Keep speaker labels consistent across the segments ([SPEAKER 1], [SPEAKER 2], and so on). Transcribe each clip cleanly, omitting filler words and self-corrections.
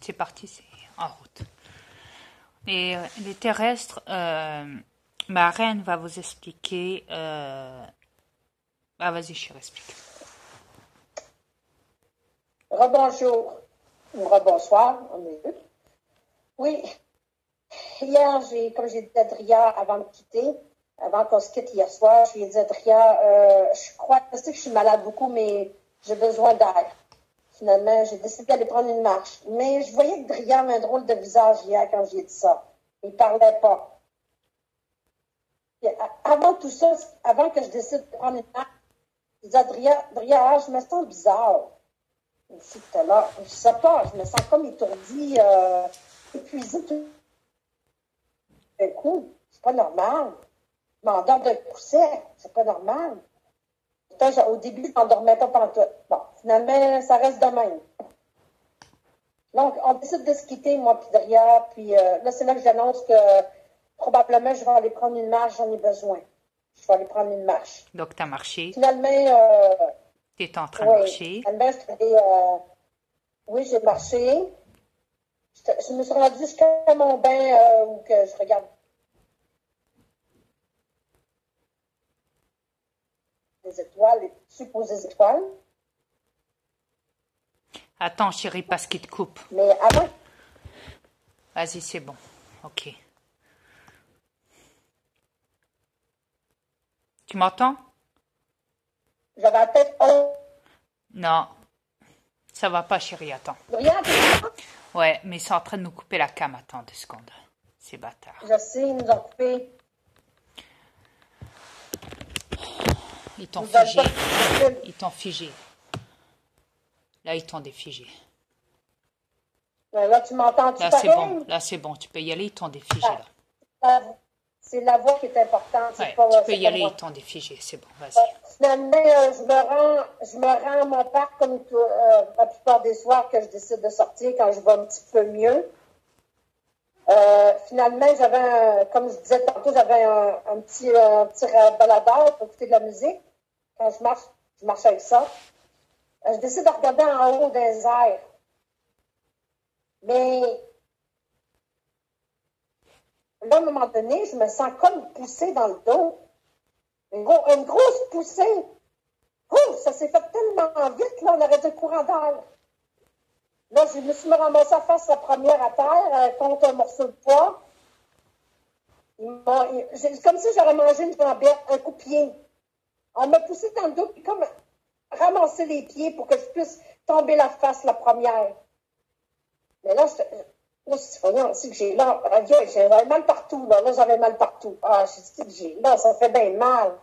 [SPEAKER 1] C'est parti, c'est en route. Et les terrestres, ma reine va vous expliquer. Ah, vas-y, chérie, explique.
[SPEAKER 2] Rebonjour, ou rebonsoir, on est deux. Oui, hier, comme j'ai dit à Adria avant de quitter, avant qu'on se quitte hier soir, je lui ai dit à Adria, je sais que je suis malade beaucoup, mais j'ai besoin d'air. Finalement, j'ai décidé d'aller prendre une marche. Mais je voyais que Dria avait un drôle de visage hier quand j'ai dit ça. Il parlait pas. Puis, avant tout ça, avant que je décide de prendre une marche, je dis à Dria, je me sens bizarre. Ici, tout à l'heure. Je sais pas, je me sens comme étourdie, épuisée tout d'un coup. C'est pas normal. Je m'endors d'un coup sec. C'est pas normal. Pourtant, au début, je m'endormais pas pantoute. Bon, finalement, ça reste de même. Donc, on décide de se quitter, moi puis Dria, puis là, c'est là que j'annonce que probablement, je vais aller prendre une marche, j'en ai besoin. Je vais aller prendre une marche.
[SPEAKER 1] Donc, tu as marché.
[SPEAKER 2] Finalement,
[SPEAKER 1] tu es en train de marcher.
[SPEAKER 2] Finalement, oui, j'ai marché. Je me suis rendue jusqu'à mon bain où que je regarde les étoiles, les supposées étoiles.
[SPEAKER 1] Attends, chérie, parce qu'il te coupe.
[SPEAKER 2] Mais avant...
[SPEAKER 1] Vas-y, c'est bon. Ok. Tu m'entends?
[SPEAKER 2] J'avais la tête haute.
[SPEAKER 1] Non. Ça va pas, chérie, attends.
[SPEAKER 2] Rien,
[SPEAKER 1] ouais, mais ils sont en train de nous couper la cam. Attends 2 secondes. C'est bâtard.
[SPEAKER 2] Je sais, ils nous ont coupé.
[SPEAKER 1] Ils t'ont figé. Ils t'ont figé. Là, ils t'ont défigé.
[SPEAKER 2] Là, tu m'entends-tu
[SPEAKER 1] Là, c'est bon. Là, c'est bon. Tu peux y aller, ils t'ont défigé, là.
[SPEAKER 2] C'est la voix qui est importante.
[SPEAKER 1] Ouais, tu peux y aller, ils t'ont défigé. C'est bon, vas-y.
[SPEAKER 2] Finalement, je me rends à mon parc comme la plupart des soirs que je décide de sortir quand je vais un petit peu mieux. Finalement, comme je disais tantôt, j'avais un petit baladeur pour écouter de la musique. Quand je marche avec ça. Je décide de regarder en haut des airs. Mais là, à un moment donné, je me sens comme poussée dans le dos. Une grosse poussée. Oh, ça s'est fait tellement vite, là, on aurait dit courant d'air. Là, je me suis ramassée face la première à terre contre un morceau de poids. Comme si j'aurais mangé une jambette, un coup de pied. On m'a poussé dans le dos, puis comme ramasser les pieds pour que je puisse tomber la face la première. Mais là, c'est que j'ai là, j'avais mal partout, là j'avais mal partout. Ah, je dis que ça fait bien mal.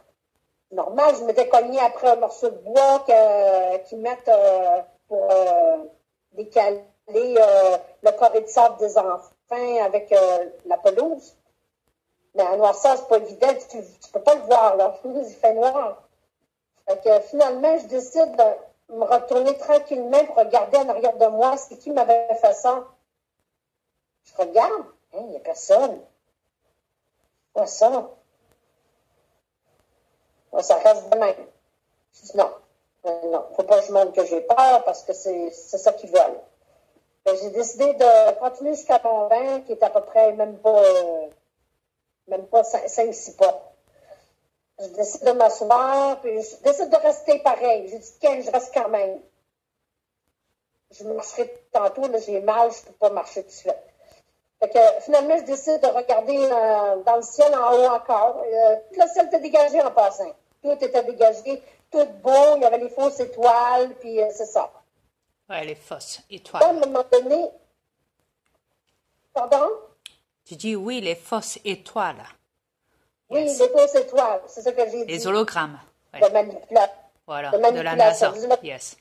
[SPEAKER 2] Normal, je m'étais cognée après un morceau de bois qu'ils mettent pour décaler le carré de sable des enfants avec la pelouse. Mais en noirceur, c'est pas évident, tu peux pas le voir, là. Il fait noir. Fait que finalement, je décide de me retourner tranquillement pour regarder en arrière de moi c'est qui m'avait fait ça. Je regarde, il n'y a personne. Quoi ça? Ça reste de même. Je dis non, faut pas que je montre que j'ai peur parce que c'est ça qu'ils veulent. J'ai décidé de continuer jusqu'à mon bain qui est à peu près même pas 5-6 pas. Je décide de m'asseoir, puis je décide de rester pareil. J'ai dit, tiens, je reste quand même. Je marcherai tantôt, là, j'ai mal, je peux pas marcher tout de suite. Fait que, finalement, je décide de regarder dans le ciel en haut encore. Tout le ciel était dégagé en passant. Tout était dégagé, tout beau, il y avait les fausses étoiles, puis c'est ça.
[SPEAKER 1] Ouais, les fausses étoiles.
[SPEAKER 2] Là, à un moment donné... Pardon?
[SPEAKER 1] Tu dis oui, les fausses étoiles.
[SPEAKER 2] Oui, yes. Les fausses étoiles, c'est ça que j'ai dit.
[SPEAKER 1] Les hologrammes. Ouais. Voilà,
[SPEAKER 2] de
[SPEAKER 1] la NASA. Yes.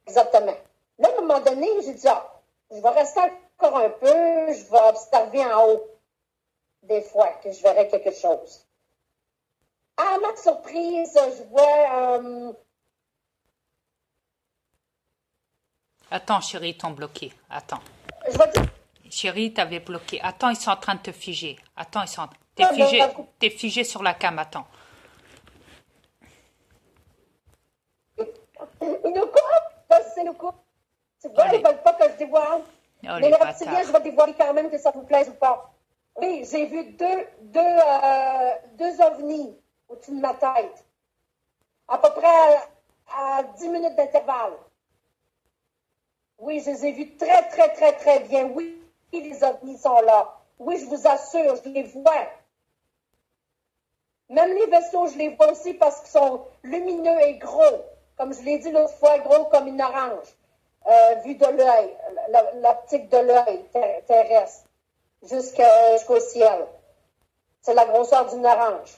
[SPEAKER 2] Exactement. Là, à un moment donné, j'ai dit, je vais rester encore un peu, je vais observer en haut. Des fois, que je verrai quelque chose. À ma surprise, je vois...
[SPEAKER 1] Attends, chérie, ils t'ont bloqué. Attends.
[SPEAKER 2] Je vais dire...
[SPEAKER 1] Chérie, t'avais bloqué. Attends, ils sont en train de te figer. Attends, ils sont... T'es figé sur la cam, attends.
[SPEAKER 2] Ils nous coupent! C'est nous coupent! Tu vois, ils veulent pas que je dévoile vois.
[SPEAKER 1] Oh,
[SPEAKER 2] Mais
[SPEAKER 1] les
[SPEAKER 2] les reptiliens,
[SPEAKER 1] bâtards.
[SPEAKER 2] je vais dévoiler quand même que ça vous plaise ou pas. Oui, j'ai vu deux ovnis au-dessus de ma tête. À peu près à 10 minutes d'intervalle. Oui, je les ai vus très, très, très, très bien. Oui, les ovnis sont là. Oui, je vous assure, je les vois. Même les vaisseaux, je les vois aussi parce qu'ils sont lumineux et gros. Comme je l'ai dit l'autre fois, gros comme une orange. Vu de l'œil, l'optique de l'œil terrestre, jusqu'au ciel. C'est la grosseur d'une orange.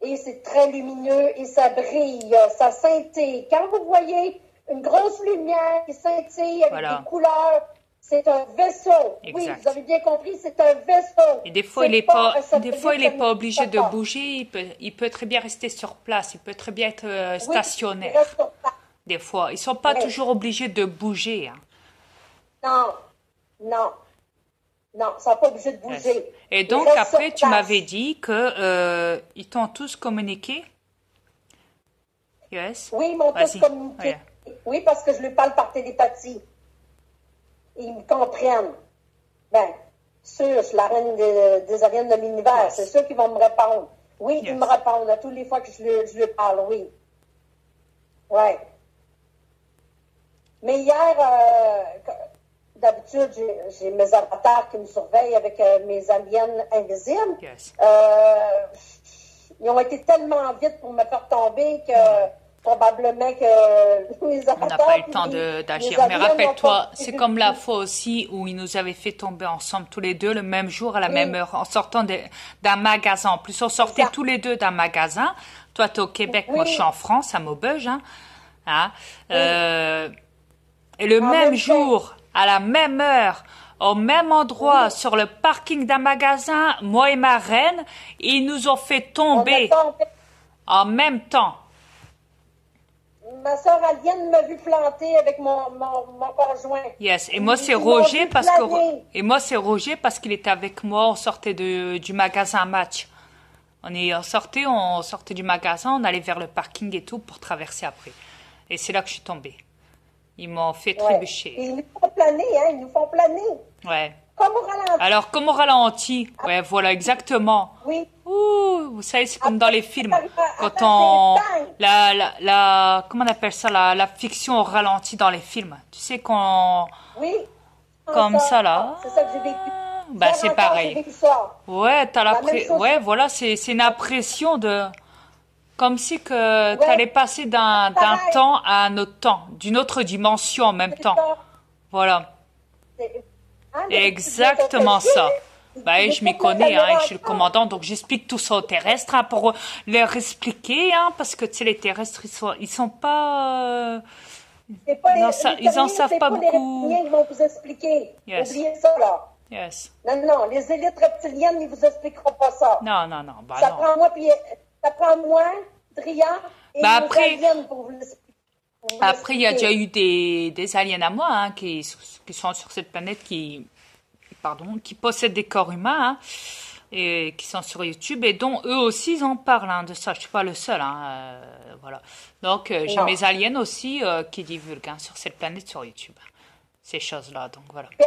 [SPEAKER 2] Et c'est très lumineux et ça brille, ça scintille. Quand vous voyez une grosse lumière qui scintille avec
[SPEAKER 1] Voilà.
[SPEAKER 2] des couleurs, c'est un vaisseau. Oui,
[SPEAKER 1] Exact.
[SPEAKER 2] vous avez bien compris, c'est un vaisseau.
[SPEAKER 1] Et des fois, il est
[SPEAKER 2] C'est
[SPEAKER 1] pas,
[SPEAKER 2] un
[SPEAKER 1] des
[SPEAKER 2] satellite
[SPEAKER 1] fois, il est pas
[SPEAKER 2] comme
[SPEAKER 1] obligé de
[SPEAKER 2] ça.
[SPEAKER 1] bouger. Il peut très bien rester sur place. Il peut très bien être
[SPEAKER 2] Oui, il
[SPEAKER 1] stationnaire.
[SPEAKER 2] reste sur place.
[SPEAKER 1] Des fois, ils sont pas
[SPEAKER 2] Oui.
[SPEAKER 1] toujours obligés de bouger. Hein.
[SPEAKER 2] Non, non, non, ça n'a pas obligé de
[SPEAKER 1] Yes.
[SPEAKER 2] bouger.
[SPEAKER 1] Et
[SPEAKER 2] Il
[SPEAKER 1] donc
[SPEAKER 2] reste
[SPEAKER 1] après,
[SPEAKER 2] sur
[SPEAKER 1] tu
[SPEAKER 2] place.
[SPEAKER 1] m'avais dit que ils t'ont tous communiqué. Yes.
[SPEAKER 2] Oui, ils m'ont tous
[SPEAKER 1] Vas-y.
[SPEAKER 2] communiqué.
[SPEAKER 1] Ouais.
[SPEAKER 2] Oui, parce que je lui parle par télépathie. Ils me comprennent. Ben, sûr, je suis la reine des aliens de l'univers.
[SPEAKER 1] Yes.
[SPEAKER 2] C'est sûr qu'ils vont me répondre. Oui,
[SPEAKER 1] Yes.
[SPEAKER 2] ils me répondent à toutes les fois que je lui parle, oui. Ouais. Mais hier, d'habitude, j'ai mes avatars qui me surveillent avec mes aliens invisibles.
[SPEAKER 1] Yes.
[SPEAKER 2] Ils ont été tellement vite pour me faire tomber que probablement que les
[SPEAKER 1] On n'a
[SPEAKER 2] avatars...
[SPEAKER 1] pas eu le
[SPEAKER 2] puis
[SPEAKER 1] temps
[SPEAKER 2] les
[SPEAKER 1] d'agir. Mais
[SPEAKER 2] aliens n'ont
[SPEAKER 1] rappelle-toi,
[SPEAKER 2] pas
[SPEAKER 1] c'est
[SPEAKER 2] vu
[SPEAKER 1] comme
[SPEAKER 2] du
[SPEAKER 1] la
[SPEAKER 2] tout.
[SPEAKER 1] fois aussi où ils nous avaient fait tomber ensemble tous les deux le même jour à la
[SPEAKER 2] Oui.
[SPEAKER 1] même heure en sortant d'un magasin. En plus, on sortait
[SPEAKER 2] Exact.
[SPEAKER 1] tous les deux d'un magasin. Toi, tu es au Québec, moi, je suis
[SPEAKER 2] Oui.
[SPEAKER 1] en France, à Maubeuge. Hein. Hein.
[SPEAKER 2] Oui.
[SPEAKER 1] Et le
[SPEAKER 2] En
[SPEAKER 1] même
[SPEAKER 2] même
[SPEAKER 1] jour, à la même heure, au même endroit,
[SPEAKER 2] Oui.
[SPEAKER 1] sur le parking d'un magasin, moi et ma reine, ils nous ont fait
[SPEAKER 2] On a
[SPEAKER 1] tomber
[SPEAKER 2] tombé.
[SPEAKER 1] en même temps.
[SPEAKER 2] Ma soeur Alienne m'a vu planter avec mon conjoint.
[SPEAKER 1] Yes. Et moi, c'est
[SPEAKER 2] Ils m'ont
[SPEAKER 1] Roger
[SPEAKER 2] vu
[SPEAKER 1] parce que,
[SPEAKER 2] planer.
[SPEAKER 1] et moi, c'est Roger parce qu'il était avec moi. On sortait du magasin Match. On sortait du magasin, on allait vers le parking et tout pour traverser après. Et c'est là que je suis tombée. Ils m'ont fait
[SPEAKER 2] Ouais.
[SPEAKER 1] trébucher.
[SPEAKER 2] Et ils nous font planer, hein. Ils nous font planer.
[SPEAKER 1] Ouais.
[SPEAKER 2] Comme au ralenti.
[SPEAKER 1] Alors, comme au ralenti. Ouais, voilà, exactement.
[SPEAKER 2] Oui.
[SPEAKER 1] Ouh, vous savez, c'est comme dans les films. Quand
[SPEAKER 2] Attends,
[SPEAKER 1] on,
[SPEAKER 2] c'est bang.
[SPEAKER 1] comment on appelle ça, la fiction au ralenti dans les films. Tu sais, quand,
[SPEAKER 2] Oui.
[SPEAKER 1] comme ça, là.
[SPEAKER 2] C'est ça que j'ai vécu.
[SPEAKER 1] Bah,
[SPEAKER 2] Hier
[SPEAKER 1] c'est
[SPEAKER 2] encore, j'ai
[SPEAKER 1] pareil.
[SPEAKER 2] vécu ça.
[SPEAKER 1] Ouais, t'as
[SPEAKER 2] La même chose.
[SPEAKER 1] ouais, voilà, c'est une impression de, comme si que
[SPEAKER 2] Ouais.
[SPEAKER 1] t'allais passer d'un
[SPEAKER 2] Pareil.
[SPEAKER 1] temps à un autre temps, d'une autre dimension en même
[SPEAKER 2] C'est
[SPEAKER 1] temps.
[SPEAKER 2] ça.
[SPEAKER 1] Voilà.
[SPEAKER 2] Hein,
[SPEAKER 1] Exactement ça. Bah,
[SPEAKER 2] ils
[SPEAKER 1] je m'y
[SPEAKER 2] font plein
[SPEAKER 1] connais, hein,
[SPEAKER 2] d'années
[SPEAKER 1] je suis le
[SPEAKER 2] ensemble.
[SPEAKER 1] commandant, donc j'explique tout ça aux terrestres, hein, pour leur expliquer, hein, parce que, tu sais, les terrestres, ils sont pas,
[SPEAKER 2] C'est pas
[SPEAKER 1] ils en,
[SPEAKER 2] les
[SPEAKER 1] ils en
[SPEAKER 2] terriens,
[SPEAKER 1] savent
[SPEAKER 2] c'est
[SPEAKER 1] pas
[SPEAKER 2] pas les
[SPEAKER 1] beaucoup.
[SPEAKER 2] reptiliens qui vont vous expliquer.
[SPEAKER 1] Yes.
[SPEAKER 2] Oubliez ça, là.
[SPEAKER 1] Yes.
[SPEAKER 2] Non, non, les élites reptiliennes, ils vous expliqueront pas ça.
[SPEAKER 1] Non, non, non, bah
[SPEAKER 2] Ça
[SPEAKER 1] non.
[SPEAKER 2] prend moi, puis ça prend moi, Dria, et
[SPEAKER 1] Bah,
[SPEAKER 2] nos
[SPEAKER 1] après-
[SPEAKER 2] aliens pour vous l'expliquer.
[SPEAKER 1] Après, il y a déjà eu des aliens à moi, hein, qui sont sur cette planète qui possèdent des corps humains, hein, et qui sont sur YouTube, et dont eux aussi, ils en parlent, hein, de ça. Je suis pas le seul, hein, voilà. Donc, j'ai
[SPEAKER 2] Non.
[SPEAKER 1] mes aliens aussi, qui divulguent, hein, sur cette planète sur YouTube. Ces choses-là, donc voilà.
[SPEAKER 2] Puis,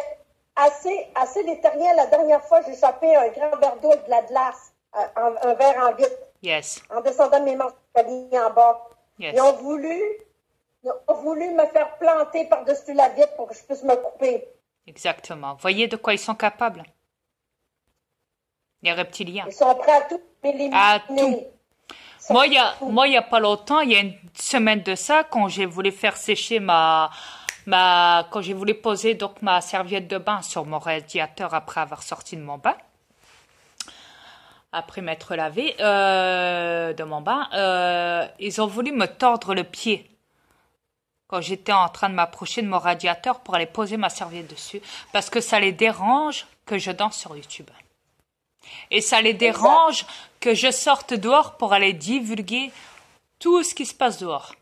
[SPEAKER 2] assez les terriens, la dernière fois, j'ai échappé un grand verre d'eau avec de la glace, un verre en vitre,
[SPEAKER 1] Yes,
[SPEAKER 2] en descendant de mes marches d'escalier en bas.
[SPEAKER 1] yes.
[SPEAKER 2] Ils ont voulu me faire planter par-dessus la vitre pour que je puisse me couper.
[SPEAKER 1] Exactement. Voyez de quoi ils sont capables, les reptiliens.
[SPEAKER 2] Ils sont prêts à tout m'éliminer.
[SPEAKER 1] À tout.
[SPEAKER 2] Ils sont
[SPEAKER 1] Moi, il y
[SPEAKER 2] fous.
[SPEAKER 1] a pas longtemps, il y a une semaine de ça, quand j'ai voulu faire sécher quand j'ai voulu poser donc ma serviette de bain sur mon radiateur après avoir sorti de mon bain, après m'être lavé de mon bain, ils ont voulu me tordre le pied quand j'étais en train de m'approcher de mon radiateur pour aller poser ma serviette dessus, parce que ça les dérange que je danse sur YouTube. Et ça les dérange que je sorte dehors pour aller divulguer tout ce qui se passe dehors.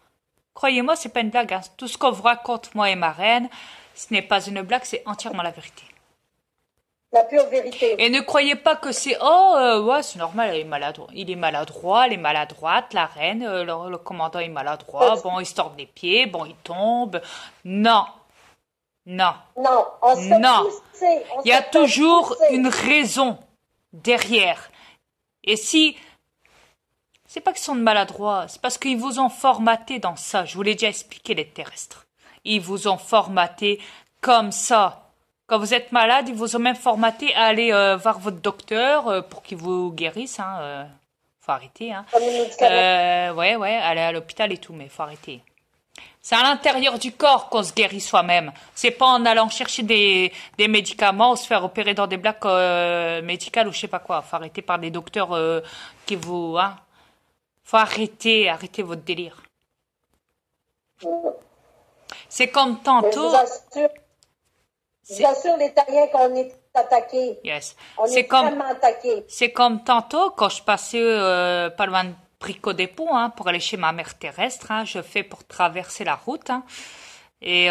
[SPEAKER 1] Croyez-moi, c'est pas une blague, hein. Tout ce qu'on vous raconte, moi et ma reine, ce n'est pas une blague, c'est entièrement la vérité.
[SPEAKER 2] La pure vérité.
[SPEAKER 1] Et ne croyez pas que c'est ouais, c'est normal, il est maladroit, elle est maladroite, la reine, le commandant est maladroit, bon, il se tord les pieds, bon, il tombe. Non. Non.
[SPEAKER 2] Non, on se fait
[SPEAKER 1] Non.
[SPEAKER 2] pousser.
[SPEAKER 1] Il y a toujours une raison derrière. Et si, c'est pas qu'ils sont maladroits, c'est parce qu'ils vous ont formaté dans ça. Je vous l'ai déjà expliqué, les terrestres. Ils vous ont formaté comme ça. Quand vous êtes malade, ils vous ont même formaté à aller voir votre docteur pour qu'il vous guérisse. Faut arrêter. Ouais, aller à l'hôpital et tout, mais faut arrêter. C'est à l'intérieur du corps qu'on se guérit soi-même. C'est pas en allant chercher des médicaments ou se faire opérer dans des blocs médicales ou je sais pas quoi. Faut arrêter par des docteurs qui vous... Hein. Faut arrêter votre délire. C'est comme tantôt...
[SPEAKER 2] Je vous assure, les Italiens, qu'on est attaqués.
[SPEAKER 1] Yes.
[SPEAKER 2] On est vraiment attaqués.
[SPEAKER 1] C'est comme tantôt, quand je passais pas loin de Brico Dépôt, pour aller chez ma mère terrestre, je fais pour traverser la route. Et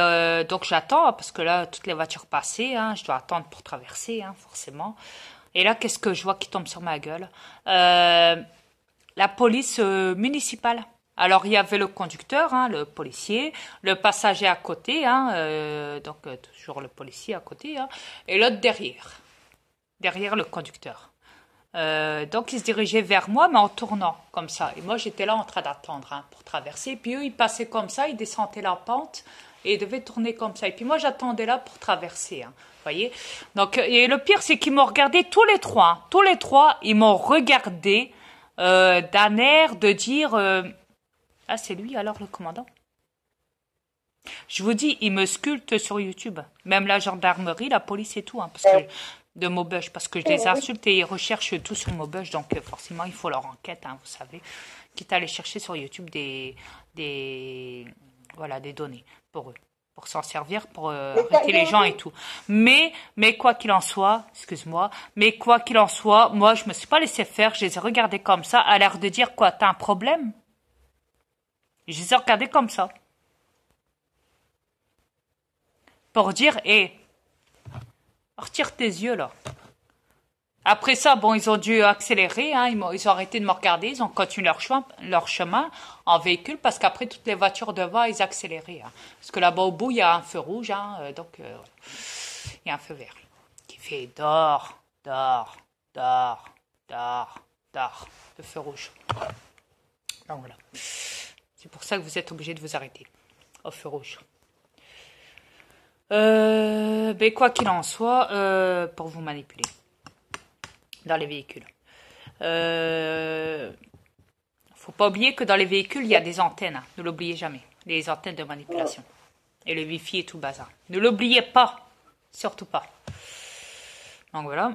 [SPEAKER 1] donc j'attends, parce que là, toutes les voitures passaient, je dois attendre pour traverser, forcément. Et là, qu'est-ce que je vois qui tombe sur ma gueule? La police municipale. Alors, il y avait le conducteur, le policier, le passager à côté, donc toujours le policier à côté, et l'autre derrière le conducteur. Donc, ils se dirigeaient vers moi, mais en tournant, comme ça. Et moi, j'étais là en train d'attendre pour traverser. Puis eux, ils passaient comme ça, ils descendaient la pente, et ils devaient tourner comme ça. Et puis moi, j'attendais là pour traverser, voyez. Donc, et le pire, c'est qu'ils m'ont regardé tous les trois. Tous les trois, ils m'ont regardé d'un air de dire... Ah, c'est lui alors le commandant? Je vous dis, il me sculpte sur YouTube. Même la gendarmerie, la police et tout, parce que de Maubeuge, parce que je les insulte et ils recherchent tout sur Maubeuge, donc forcément il faut leur enquête, vous savez. Quitte à aller chercher sur YouTube des données pour eux, pour s'en servir, pour arrêter les gens et tout. Mais quoi qu'il en soit, excuse-moi, mais quoi qu'il en soit, moi je me suis pas laissé faire, je les ai regardés comme ça, à l'air de dire quoi, t'as un problème? Je les ai regardés comme ça. Pour dire, retire tes yeux là. Après ça, bon, ils ont dû accélérer, ils ont arrêté de me regarder, ils ont continué leur chemin en véhicule, parce qu'après, toutes les voitures devant, ils accéléraient. Parce que là-bas au bout, il y a un feu rouge, donc il y a un feu vert qui fait dors, le feu rouge. Donc voilà. C'est pour ça que vous êtes obligé de vous arrêter au feu rouge. Quoi qu'il en soit, pour vous manipuler dans les véhicules. Faut pas oublier que dans les véhicules, il y a des antennes. Ne l'oubliez jamais. Les antennes de manipulation. Et le Wi-Fi et tout le bazar. Ne l'oubliez pas. Surtout pas. Donc voilà.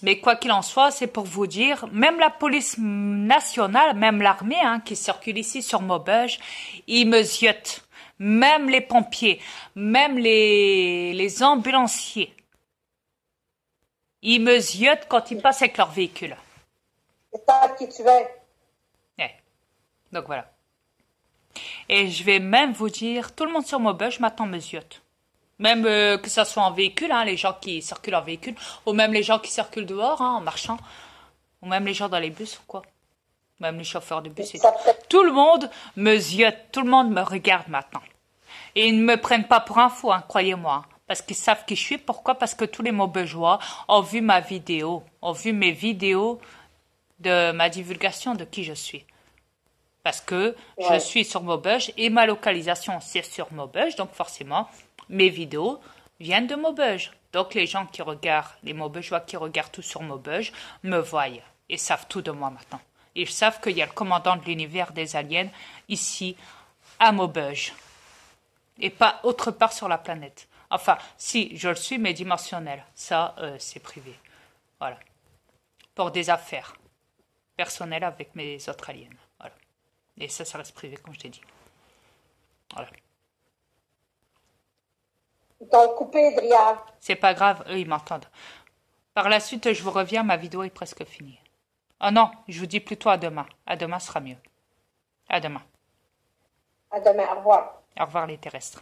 [SPEAKER 1] Mais quoi qu'il en soit, c'est pour vous dire, même la police nationale, même l'armée qui circule ici sur Maubeuge, ils me ziotent. Même les pompiers, même les ambulanciers. Ils me ziotent quand ils passent avec leur véhicule.
[SPEAKER 2] C'est ça qui tu veux.
[SPEAKER 1] Donc voilà. Et je vais même vous dire, tout le monde sur Maubeuge maintenant me ziote. Même que ça soit en véhicule, les gens qui circulent en véhicule, ou même les gens qui circulent dehors, en marchant, ou même les gens dans les bus ou quoi. Même les chauffeurs de bus et tout. Tout le monde me ziote, tout le monde me regarde maintenant. Et ils ne me prennent pas pour un fou, croyez-moi. Parce qu'ils savent qui je suis. Pourquoi? Parce que tous les Maubeugeois ont vu ma vidéo, ont vu mes vidéos de ma divulgation de qui je suis. Parce que je suis sur Maubeuge et ma localisation c'est sur Maubeuge, donc forcément mes vidéos viennent de Maubeuge. Donc les gens qui regardent, les Maubeugeois qui regardent tout sur Maubeuge, me voient et savent tout de moi maintenant. Ils savent qu'il y a le commandant de l'univers des aliens ici à Maubeuge. Et pas autre part sur la planète. Enfin, si, je le suis, mais dimensionnel. Ça, c'est privé. Voilà. Pour des affaires personnelles avec mes autres aliens. Voilà. Et ça reste privé, comme je t'ai dit. Voilà.
[SPEAKER 2] Ils t'ont coupé, Dria.
[SPEAKER 1] C'est pas grave, eux, ils m'entendent. Par la suite, je vous reviens, ma vidéo est presque finie. Oh non, je vous dis plutôt à demain. À demain sera mieux. À demain.
[SPEAKER 2] À demain, au revoir.
[SPEAKER 1] Au revoir les terrestres.